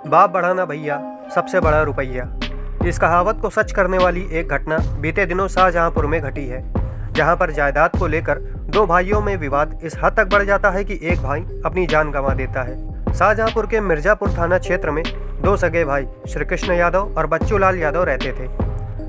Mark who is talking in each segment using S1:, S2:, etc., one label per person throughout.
S1: बाप बढ़ा ना भैया, सबसे बड़ा रुपैया। इस कहावत को सच करने वाली एक घटना बीते दिनों शाहजहांपुर में घटी है, जहां पर जायदाद को लेकर दो भाइयों में विवाद इस हद तक बढ़ जाता है कि एक भाई अपनी जान गंवा देता है। शाहजहांपुर के मिर्जापुर थाना क्षेत्र में दो सगे भाई श्री कृष्ण यादव और बच्चू लाल यादव रहते थे।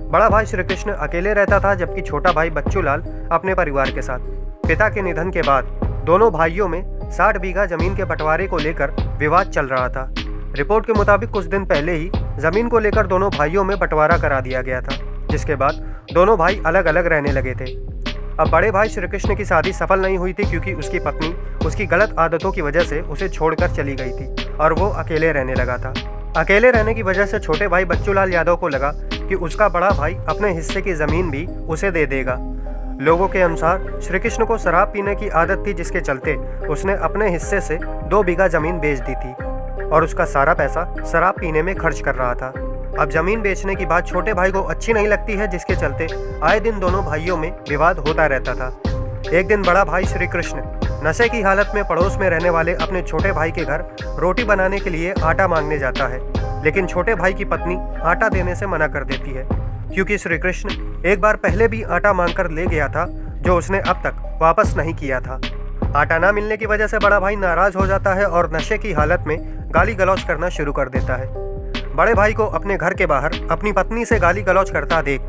S1: बड़ा भाई श्री कृष्ण अकेले रहता था, जबकि छोटा भाई बच्चू लाल अपने परिवार के साथ। पिता के निधन के बाद दोनों भाइयों में 60 बीघा जमीन के बंटवारे को लेकर विवाद चल रहा था। रिपोर्ट के मुताबिक कुछ दिन पहले ही जमीन को लेकर दोनों भाइयों में बंटवारा करा दिया गया था, जिसके बाद दोनों भाई अलग अलग रहने लगे थे। अब बड़े भाई श्री कृष्ण की शादी सफल नहीं हुई थी, क्योंकि उसकी पत्नी उसकी गलत आदतों की वजह से उसे छोड़कर चली गई थी और वो अकेले रहने लगा था। अकेले रहने की वजह से छोटे भाई बच्चू लाल यादव को लगा कि उसका बड़ा भाई अपने हिस्से की जमीन भी उसे दे देगा। लोगों के अनुसार श्री कृष्ण को शराब पीने की आदत थी, जिसके चलते उसने अपने हिस्से से 2 बीघा जमीन बेच दी थी और उसका सारा पैसा शराब पीने में खर्च कर रहा था। अब जमीन बेचने की बात छोटे भाई को अच्छी नहीं लगती है, जिसके चलते आए दिन दोनों भाइयों में विवाद होता रहता था। एक दिन बड़ा भाई श्री कृष्ण नशे की हालत में पड़ोस में रहने वाले अपने छोटे भाई के घर रोटी बनाने के लिए आटा मांगने जाता है, लेकिन छोटे भाई की पत्नी आटा देने से मना कर देती है, क्योंकि श्री कृष्ण एक बार पहले भी आटा मांगकर ले गया था, जो उसने अब तक वापस नहीं किया था। आटा ना मिलने की वजह से बड़ा भाई नाराज हो जाता है और नशे की हालत में गाली गलौज करना शुरू कर देता है। बड़े भाई को अपने घर के बाहर अपनी पत्नी से गाली गलौज करता देख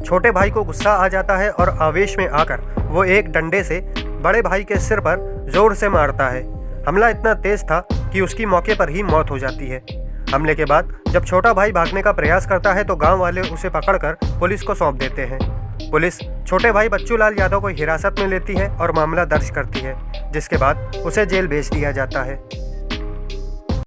S1: छोटे भाई को गुस्सा आ जाता है और आवेश में आकर वो एक डंडे से बड़े भाई के सिर पर जोर से मारता है। हमला इतना तेज था कि उसकी मौके पर ही मौत हो जाती है। हमले के बाद जब छोटा भाई भागने का प्रयास करता है तो गांव वाले उसे पकड़कर पुलिस को सौंप देते हैं। पुलिस छोटे भाई बच्चू लाल यादव को हिरासत में लेती है और मामला दर्ज करती है, जिसके बाद उसे जेल भेज दिया जाता है।